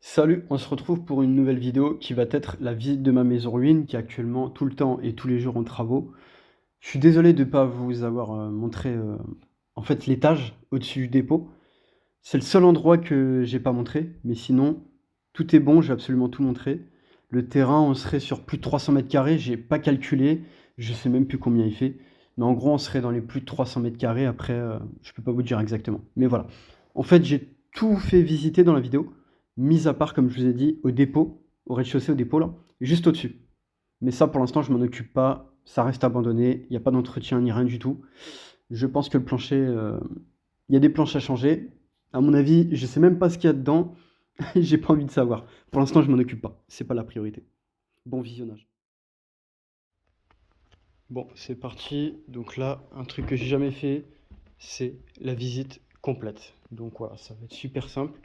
Salut, on se retrouve pour une nouvelle vidéo qui va être la visite de ma maison ruine qui est actuellement tout le temps et tous les jours en travaux. Je suis désolé de ne pas vous avoir montré en fait l'étage au-dessus du dépôt. C'est le seul endroit que j'ai pas montré, mais sinon tout est bon, j'ai absolument tout montré. Le terrain, on serait sur plus de 300 mètres carrés, j'ai pas calculé, je sais même plus combien il fait, mais en gros on serait dans les plus de 300 mètres carrés. Après, je peux pas vous dire exactement. Mais voilà. En fait, j'ai tout fait visiter dans la vidéo, mis à part, comme je vous ai dit, au dépôt, au rez-de-chaussée, au dépôt là, juste au-dessus. Mais ça, pour l'instant, je m'en occupe pas, ça reste abandonné, il n'y a pas d'entretien ni rien du tout. Je pense que le plancher, il y a des planches à changer. À mon avis, je sais même pas ce qu'il y a dedans. J'ai pas envie de savoir. Pour l'instant, je m'en occupe pas. C'est pas la priorité. Bon visionnage. Bon, c'est parti. Donc là, un truc que j'ai jamais fait, c'est la visite complète. Donc voilà, ça va être super simple.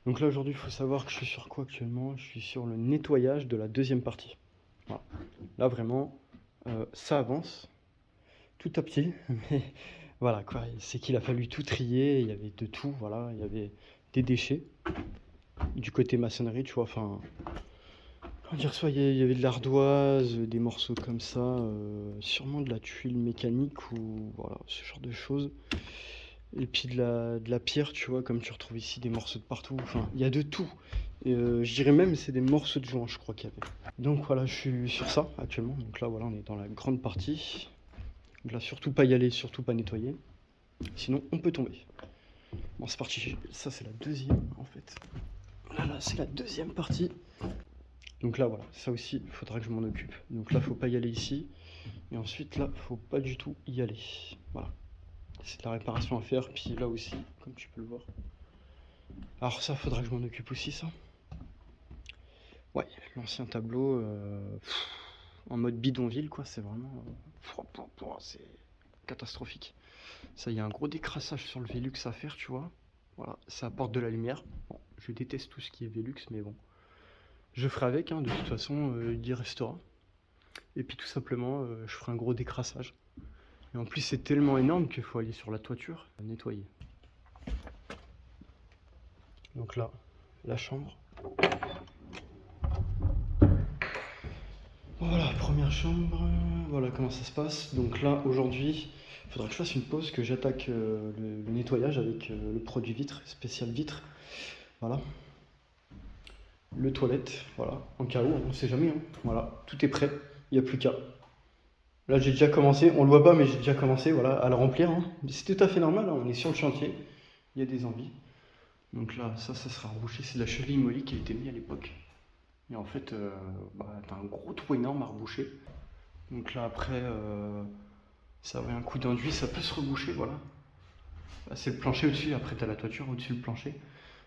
Donc là, aujourd'hui, il faut savoir que je suis sur quoi actuellement? Je suis sur le nettoyage de la deuxième partie. Voilà. Là, vraiment, ça avance tout à petit, mais voilà quoi. C'est qu'il a fallu tout trier. Il y avait de tout, voilà. Il y avait des déchets du côté maçonnerie, tu vois. Enfin, comment dire, soit il y avait de l'ardoise, des morceaux comme ça, sûrement de la tuile mécanique ou voilà, ce genre de choses. Et puis de la pierre, tu vois, comme tu retrouves ici des morceaux de partout. Enfin, il y a de tout. Et je dirais même c'est des morceaux de joint, je crois qu'il y avait. Donc voilà, je suis sur ça actuellement. Donc là, voilà, on est dans la grande partie. Donc là, surtout pas y aller, surtout pas nettoyer. Sinon, on peut tomber. Bon, c'est parti. Ça, c'est la deuxième, en fait. Là, c'est la deuxième partie. Donc là, voilà, ça aussi, il faudra que je m'en occupe. Donc là, faut pas y aller ici. Et ensuite, là, faut pas du tout y aller. Voilà. C'est de la réparation à faire. Puis là aussi, comme tu peux le voir. Alors ça, faudra que je m'en occupe aussi, ça. Ouais, l'ancien tableau, en mode bidonville, quoi. C'est vraiment... c'est catastrophique. Ça, il y a un gros décrassage sur le Velux à faire, tu vois. Voilà, ça apporte de la lumière. Bon, je déteste tout ce qui est Velux, mais bon. Je ferai avec, hein, de toute façon, il y restera. Et puis tout simplement, je ferai un gros décrassage. Et en plus, c'est tellement énorme qu'il faut aller sur la toiture nettoyer. Donc là, la chambre. Voilà, première chambre. Voilà comment ça se passe. Donc là, aujourd'hui, il faudra que je fasse une pause, que j'attaque le nettoyage avec le produit vitre, spécial vitre. Voilà. Le toilette, voilà, en cas où, on ne sait jamais. Hein. Voilà, tout est prêt, il n'y a plus qu'à. Là, j'ai déjà commencé, on le voit pas, mais j'ai déjà commencé voilà, à le remplir. Hein. C'est tout à fait normal, hein. On est sur le chantier, il y a des envies. Donc là, ça sera rebouché, c'est de la cheville molly qui a été mise à l'époque. Et en fait, t'as un gros trou énorme à reboucher. Donc là, après, ça avait un coup d'enduit, ça peut se reboucher, voilà. Là, c'est le plancher au-dessus, après t'as la toiture au-dessus du plancher.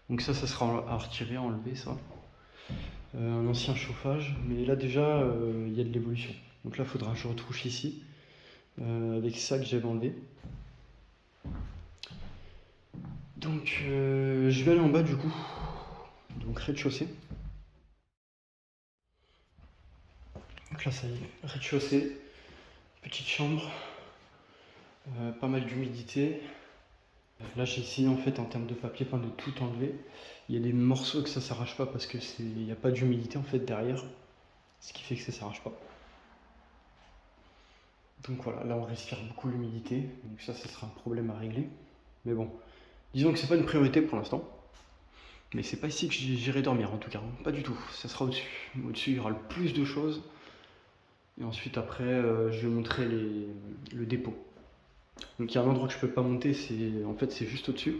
Donc ça sera à retirer, à enlever ça. Un ancien chauffage, mais là déjà il y a de l'évolution. Donc là il faudra que je retouche ici avec ça que j'avais enlevé. Donc je vais aller en bas du coup, donc rez-de-chaussée. Donc là ça y est, rez-de-chaussée, petite chambre, pas mal d'humidité. Là j'ai essayé en fait en termes de papier peint de tout enlever. Il y a des morceaux que ça s'arrache pas parce que il n'y a pas d'humidité en fait derrière, ce qui fait que ça s'arrache pas. Donc voilà, là on respire beaucoup l'humidité, donc ça sera un problème à régler. Mais bon, disons que c'est pas une priorité pour l'instant. Mais c'est pas ici que j'irai dormir en tout cas, pas du tout. Ça sera au-dessus. Au-dessus, il y aura le plus de choses. Et ensuite, après, je vais montrer le dépôt. Donc il y a un endroit que je peux pas monter, c'est juste au-dessus.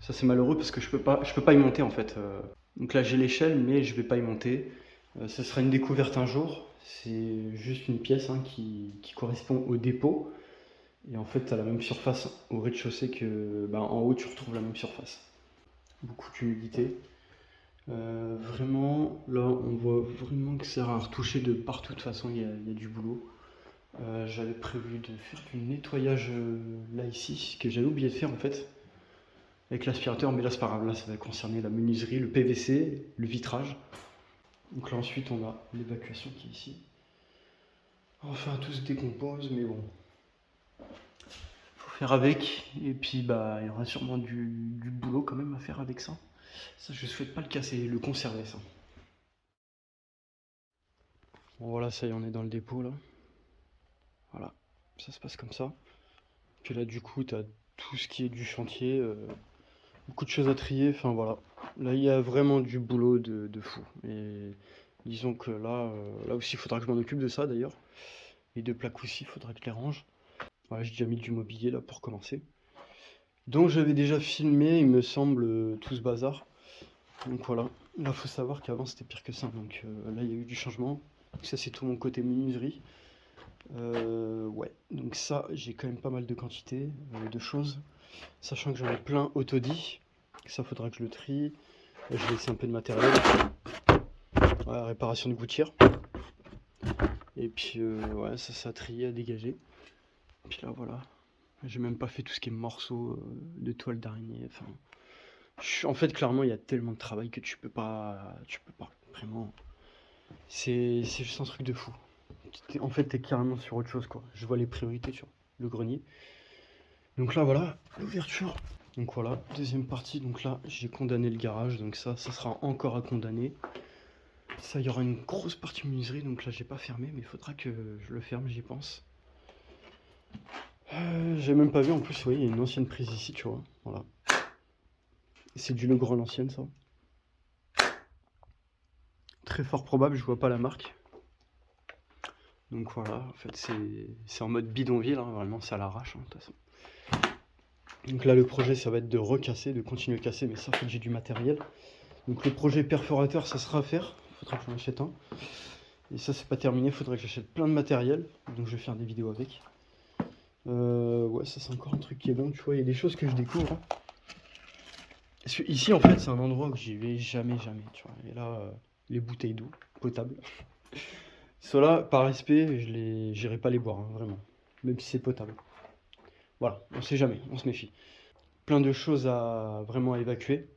Ça c'est malheureux parce que je peux pas y monter en fait. Donc là j'ai l'échelle, mais je vais pas y monter. Ça sera une découverte un jour. C'est juste une pièce hein, qui correspond au dépôt. Et en fait, tu as la même surface au rez-de-chaussée que en haut, tu retrouves la même surface. Beaucoup d'humidité. Vraiment, là, on voit vraiment que c'est à retoucher de partout. De toute façon, il y a du boulot. J'avais prévu de faire du nettoyage là, ici, que j'avais oublié de faire en fait, avec l'aspirateur, mais là, c'est pas grave. Là, ça va concerner la menuiserie, le PVC, le vitrage. Donc là, ensuite, on a l'évacuation qui est ici. Enfin, tout se décompose, mais bon, faire avec, et puis il y aura sûrement du boulot quand même à faire avec ça. Ça, je souhaite pas le casser, le conserver, ça. Bon, voilà, ça y est, on est dans le dépôt, là. Voilà, ça se passe comme ça. Puis là, du coup, t'as tout ce qui est du chantier, beaucoup de choses à trier, enfin voilà. Là, il y a vraiment du boulot de fou. Et disons que là, là aussi, il faudra que je m'en occupe de ça, d'ailleurs. Les deux plaques aussi, il faudra que je les range. Voilà, j'ai déjà mis du mobilier, là, pour commencer. Donc, j'avais déjà filmé, il me semble, tout ce bazar. Donc voilà, là faut savoir qu'avant c'était pire que ça, donc là il y a eu du changement. Donc ça c'est tout mon côté menuiserie. Ouais, donc ça j'ai quand même pas mal de quantité de choses, sachant que j'en ai plein autodit. Ça faudra que je le trie. Là, je vais laisser un peu de matériel. Voilà, réparation de gouttière. Et puis ouais, ça a trié, à dégager. Et puis là voilà, j'ai même pas fait tout ce qui est morceaux de toile d'araignée. Enfin, en fait clairement il y a tellement de travail que tu peux pas vraiment. C'est juste un truc de fou. En fait, t'es carrément sur autre chose, quoi. Je vois les priorités sur le grenier. Donc là, voilà, l'ouverture. Donc voilà, deuxième partie. Donc là, j'ai condamné le garage. Donc ça sera encore à condamner. Ça, il y aura une grosse partie menuiserie. Donc là, j'ai pas fermé, mais il faudra que je le ferme, j'y pense. J'ai même pas vu, en plus, oui, il y a une ancienne prise ici, tu vois. Voilà. C'est du Legrand l'ancienne, ça. Très fort probable, je vois pas la marque. Donc voilà, en fait, c'est en mode bidonville, hein, vraiment, ça l'arrache, hein, de toute façon. Donc là, le projet, ça va être de recasser, de continuer à casser, mais ça, faut que j'ai du matériel. Donc le projet perforateur, ça sera à faire. Il faudra que j'en achète un. Et ça, c'est pas terminé, il faudrait que j'achète plein de matériel. Donc je vais faire des vidéos avec. Ouais, ça, c'est encore un truc qui est bon, tu vois. Il y a des choses que je découvre, hein. Parce que ici, en fait, c'est un endroit où j'y vais jamais, tu vois. Et là, les bouteilles d'eau potable. Ceux-là, par respect, j'irai pas les boire, hein, vraiment. Même si c'est potable. Voilà, on sait jamais, on se méfie. Plein de choses à vraiment évacuer.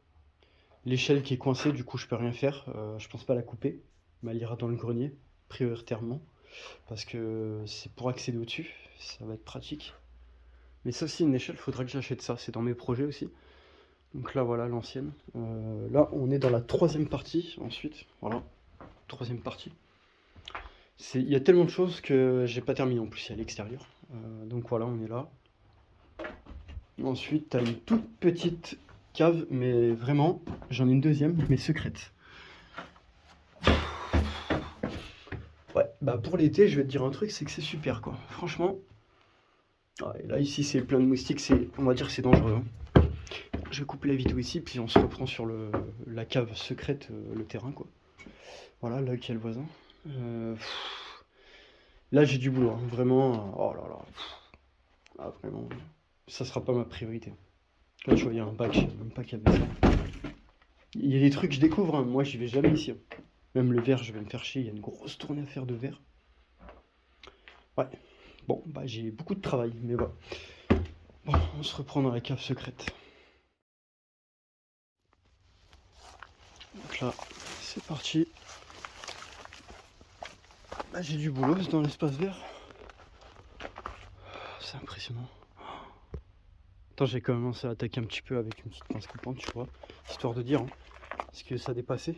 L'échelle qui est coincée, du coup, je peux rien faire. Je pense pas la couper, mais elle ira dans le grenier, prioritairement, parce que c'est pour accéder au-dessus. Ça va être pratique. Mais ça aussi, une échelle, faudra que j'achète ça. C'est dans mes projets aussi. Donc là, voilà, l'ancienne. Là, on est dans la troisième partie, ensuite. Voilà, troisième partie. Il y a tellement de choses que j'ai pas terminé en plus, il y a l'extérieur. Donc voilà, on est là. Ensuite, tu as une toute petite cave, mais vraiment, j'en ai une deuxième, mais secrète. Ouais, bah pour l'été, je vais te dire un truc, c'est que c'est super, quoi. Franchement, ouais, là, ici, c'est plein de moustiques, on va dire que c'est dangereux, hein. Je vais couper la vidéo ici, puis on se reprend sur la cave secrète, le terrain, quoi. Voilà, là, qui est le voisin. Là, j'ai du boulot, hein, vraiment. Oh là là. Ah, vraiment, ça sera pas ma priorité. Là, tu vois, il y a un bac, je savais même pas qu'il y avait ça. Il y a des trucs que je découvre, hein. Moi, j'y vais jamais ici, hein. Même le verre, je vais me faire chier, il y a une grosse tournée à faire de verre. Ouais, bon, bah j'ai beaucoup de travail, mais voilà. Bon, on se reprend dans la cave secrète. Donc là, c'est parti. Bah, j'ai du boulot dans l'espace vert. C'est impressionnant. Attends, j'ai commencé à attaquer un petit peu avec une petite pince coupante, tu vois, histoire de dire, hein, parce que ça dépassait.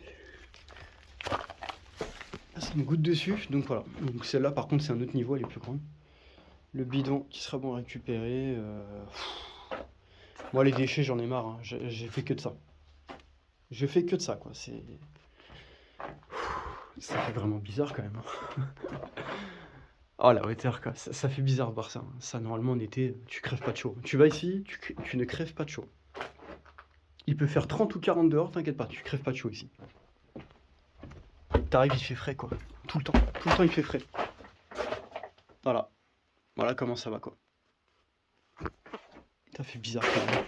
Là, ça me goutte dessus, donc voilà. Donc celle-là, par contre, c'est un autre niveau, elle est plus grande. Le bidon qui sera bon à récupérer. Moi, les déchets, j'en ai marre, hein. J'ai fait que de ça. Je fais que de ça, quoi. Ça fait vraiment bizarre quand même, hein. Oh la hauteur, quoi. Ça fait bizarre de voir ça, hein. Ça, normalement, en été, tu crèves pas de chaud. Tu vas ici, tu ne crèves pas de chaud. Il peut faire 30 ou 40 dehors, t'inquiète pas, tu crèves pas de chaud ici. T'arrives, il fait frais, quoi. Tout le temps. Tout le temps, il fait frais. Voilà. Voilà comment ça va, quoi. Ça fait bizarre quand même.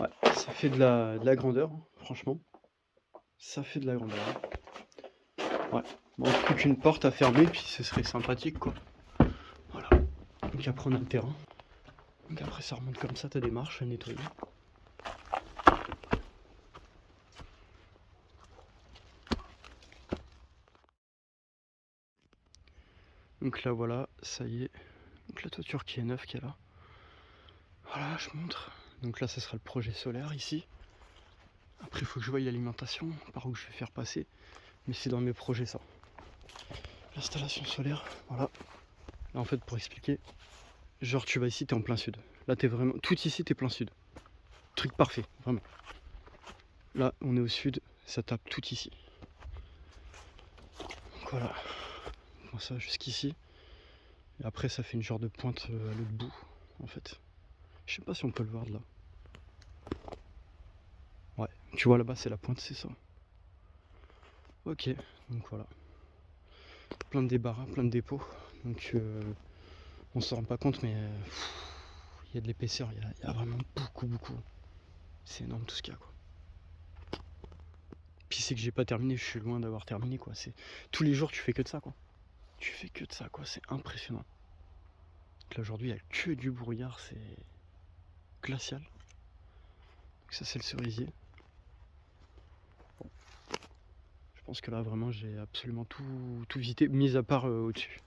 Ouais, ça fait de la grandeur, hein, franchement. Ça fait de la grandeur. Ouais. Bon, plus qu'une porte à fermer, puis ce serait sympathique, quoi. Voilà. Donc après, on a le terrain. Donc après, ça remonte comme ça, t'as des marches à nettoyer. Donc là, voilà, ça y est. Donc la toiture qui est neuve qui est là. Voilà, je montre. Donc là, ça sera le projet solaire ici. Après, il faut que je voie l'alimentation, par où je vais faire passer. Mais c'est dans mes projets ça. L'installation solaire, voilà. Là, en fait, pour expliquer, genre tu vas ici, t'es en plein sud. Là, t'es vraiment... Tout ici, t'es plein sud. Truc parfait, vraiment. Là, on est au sud, ça tape tout ici. Donc voilà. Bon, ça jusqu'ici. Et après, ça fait une genre de pointe à l'autre bout, en fait. Je sais pas si on peut le voir de là. Ouais, tu vois là-bas, c'est la pointe, c'est ça. Ok, donc voilà. Plein de débarras, plein de dépôts. Donc on se rend pas compte, mais il y a de l'épaisseur, il y a vraiment beaucoup. C'est énorme tout ce qu'il y a, quoi. Puis c'est que j'ai pas terminé, je suis loin d'avoir terminé, quoi. C'est tous les jours tu fais que de ça, quoi. Tu fais que de ça, quoi. C'est impressionnant. Donc là aujourd'hui il y a que du brouillard, c'est glacial. Donc ça c'est le cerisier. Bon. Je pense que là vraiment j'ai absolument tout visité, mis à part au-dessus.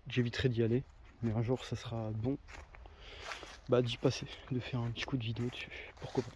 J'éviterai d'y aller, mais un jour ça sera bon d'y passer, de faire un petit coup de vidéo dessus. Pourquoi pas.